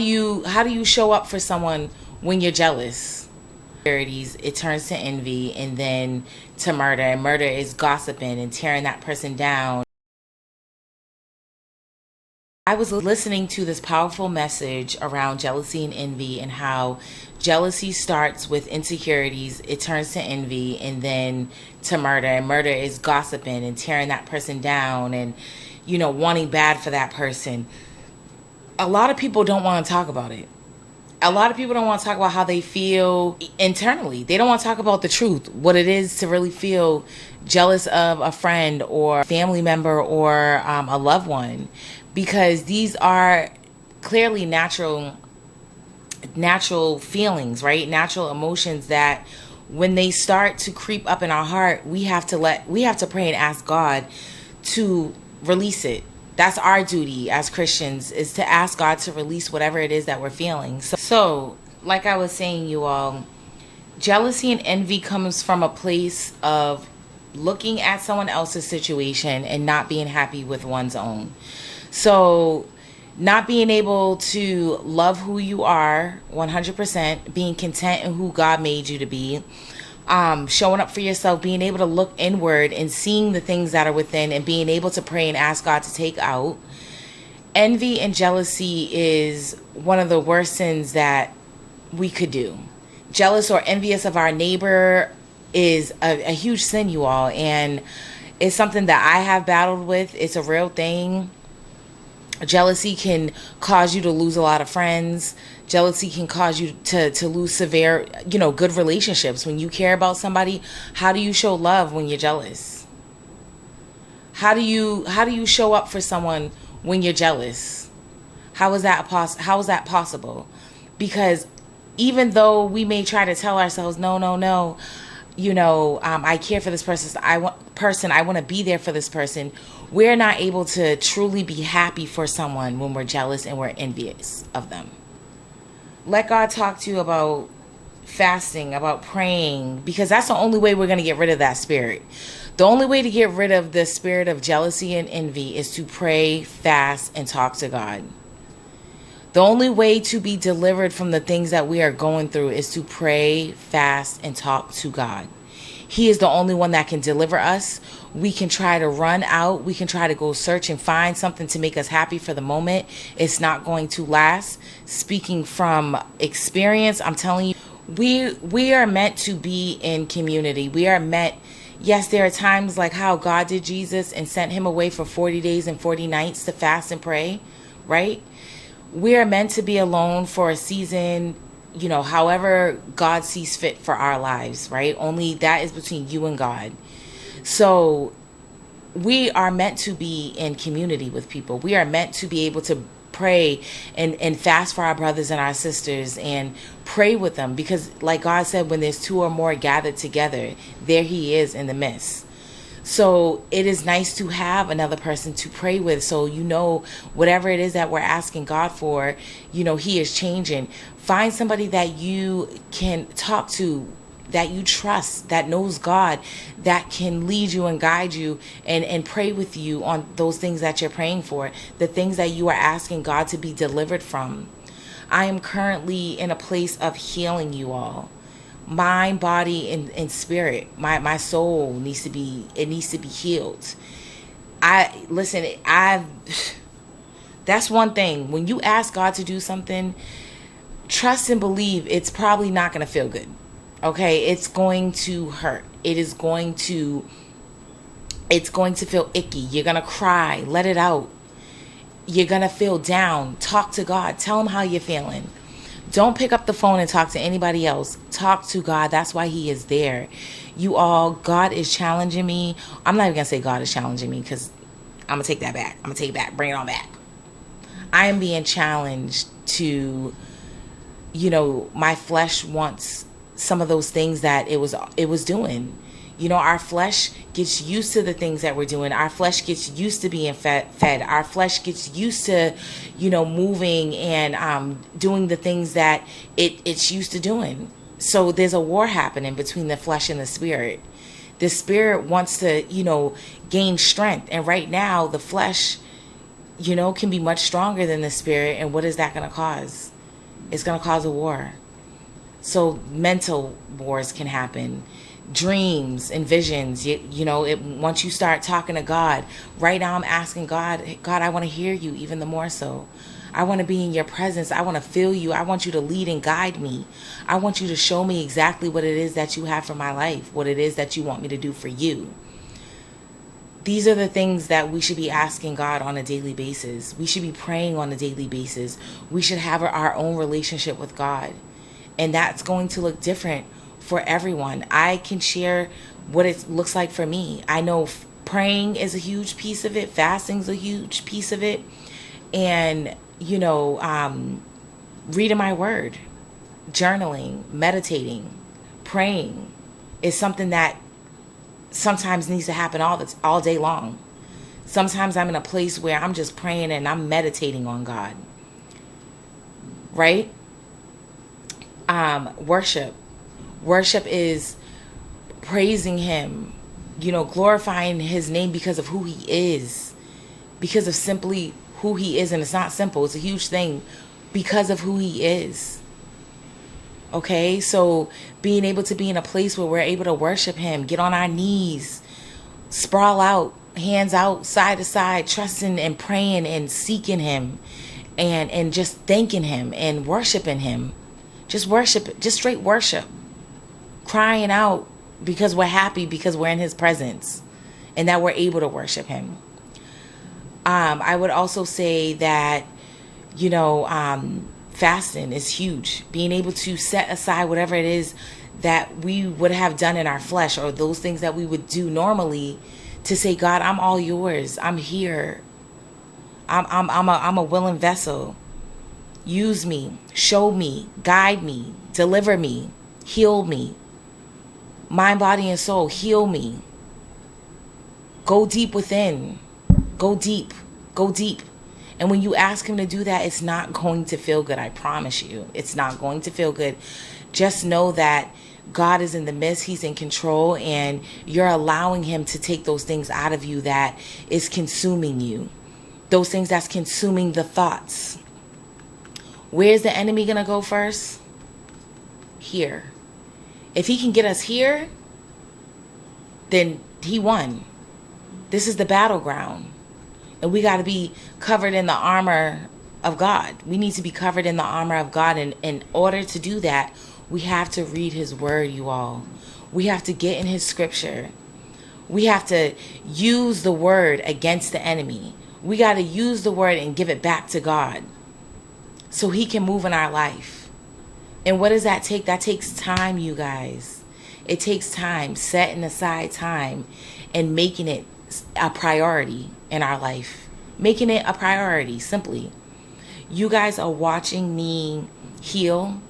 How do you show up for someone when you're jealous? It turns to envy and then to murder. And murder is gossiping and tearing that person down. I was listening to this powerful message around jealousy and envy, and how jealousy starts with insecurities, it turns to envy, and then to murder. And murder is gossiping and tearing that person down and, wanting bad for that person. A lot of people don't want to talk about it. A lot of people don't want to talk about how they feel internally. They don't want to talk about the truth, what it is to really feel jealous of a friend or family member or a loved one, because these are clearly natural feelings, right? Natural emotions that when they start to creep up in our heart, we have to pray and ask God to release it. That's our duty as Christians, is to ask God to release whatever it is that we're feeling. So like I was saying, you all, jealousy and envy comes from a place of looking at someone else's situation and not being happy with one's own. So not being able to love who you are 100%, being content in who God made you to be, showing up for yourself, being able to look inward and seeing the things that are within and being able to pray and ask God to take out. Envy and jealousy is one of the worst sins that we could do. Jealous or envious of our neighbor is a huge sin, you all, and it's something that I have battled with. It's a real thing. Jealousy can cause you to lose a lot of friends. Jealousy can cause you to lose severe, good relationships. When you care about somebody, how do you show love when you're jealous? How do you show up for someone when you're jealous? How is that possible? Because even though we may try to tell ourselves, no, I care for this person. I want to be there for this person. We're not able to truly be happy for someone when we're jealous and we're envious of them. Let God talk to you about fasting, about praying, because that's the only way we're going to get rid of that spirit. The only way to get rid of the spirit of jealousy and envy is to pray, fast, and talk to God. The only way to be delivered from the things that we are going through is to pray, fast, and talk to God. He is the only one that can deliver us. We can try to run out. We can try to go search and find something to make us happy for the moment. It's not going to last. Speaking from experience, I'm telling you, we are meant to be in community. We are meant, yes, there are times like how God did Jesus and sent him away for 40 days and 40 nights to fast and pray, right? We are meant to be alone for a season, however God sees fit for our lives, right? Only that is between you and God. So we are meant to be in community with people. We are meant to be able to pray and fast for our brothers and our sisters and pray with them, because like God said, when there's two or more gathered together, there he is in the midst. So it is nice to have another person to pray with. So, whatever it is that we're asking God for, he is changing. Find somebody that you can talk to, that you trust, that knows God, that can lead you and guide you and pray with you on those things that you're praying for, the things that you are asking God to be delivered from. I am currently in a place of healing, you all. Mind, body, and spirit. My soul needs to be healed. That's one thing. When you ask God to do something, trust and believe it's probably not going to feel good. Okay? It's going to hurt. It's going to feel icky. You're going to cry. Let it out. You're going to feel down. Talk to God. Tell him how you're feeling. Don't pick up the phone and talk to anybody else. Talk to God. That's why he is there. You all, God is challenging me. I'm not even going to say God is challenging me, because I'm going to take that back. I'm going to take it back. Bring it on back. I am being challenged to, my flesh wants some of those things that it was doing. Our flesh gets used to the things that we're doing. Our flesh gets used to being fed. Our flesh gets used to, moving and doing the things that it's used to doing. So there's a war happening between the flesh and the spirit. The spirit wants to, gain strength. And right now, the flesh, can be much stronger than the spirit. And what is that going to cause? It's going to cause a war. So mental wars can happen. Dreams and visions, once you start talking to God, right now I'm asking God, God, I want to hear you even the more so. I want to be in your presence. I want to feel you. I want you to lead and guide me. I want you to show me exactly what it is that you have for my life, what it is that you want me to do for you. These are the things that we should be asking God on a daily basis. We should be praying on a daily basis. We should have our own relationship with God. And that's going to look different for everyone. I can share what it looks like for me. I know praying is a huge piece of it. Fasting is a huge piece of it. And, reading my word, journaling, meditating, praying is something that sometimes needs to happen all day long. Sometimes I'm in a place where I'm just praying and I'm meditating on God. Right? Worship. Worship is praising him, glorifying his name because of who he is, because of simply who he is. And it's not simple. It's a huge thing because of who he is. Okay, so being able to be in a place where we're able to worship him, get on our knees, sprawl out, hands out, side to side, trusting and praying and seeking him, and just thanking him and worshiping him. Just worship, just straight worship. Crying out because we're happy, because we're in his presence and that we're able to worship him. I would also say that, fasting is huge. Being able to set aside whatever it is that we would have done in our flesh, or those things that we would do normally, to say, God, I'm all yours. I'm here. I'm a willing vessel. Use me, show me, guide me, deliver me, heal me. Mind, body, and soul, heal me. Go deep within. Go deep. Go deep. And when you ask him to do that, it's not going to feel good. I promise you. It's not going to feel good. Just know that God is in the midst. He's in control. And you're allowing him to take those things out of you that is consuming you. Those things that's consuming the thoughts. Where's the enemy going to go first? Here. If he can get us here, then he won. This is the battleground. And we got to be covered in the armor of God. We need to be covered in the armor of God. And in order to do that, we have to read his word, you all. We have to get in his scripture. We have to use the word against the enemy. We got to use the word and give it back to God so he can move in our life. And what does that take? That takes time, you guys. It takes time, setting aside time and making it a priority in our life. Making it a priority, simply. You guys are watching me heal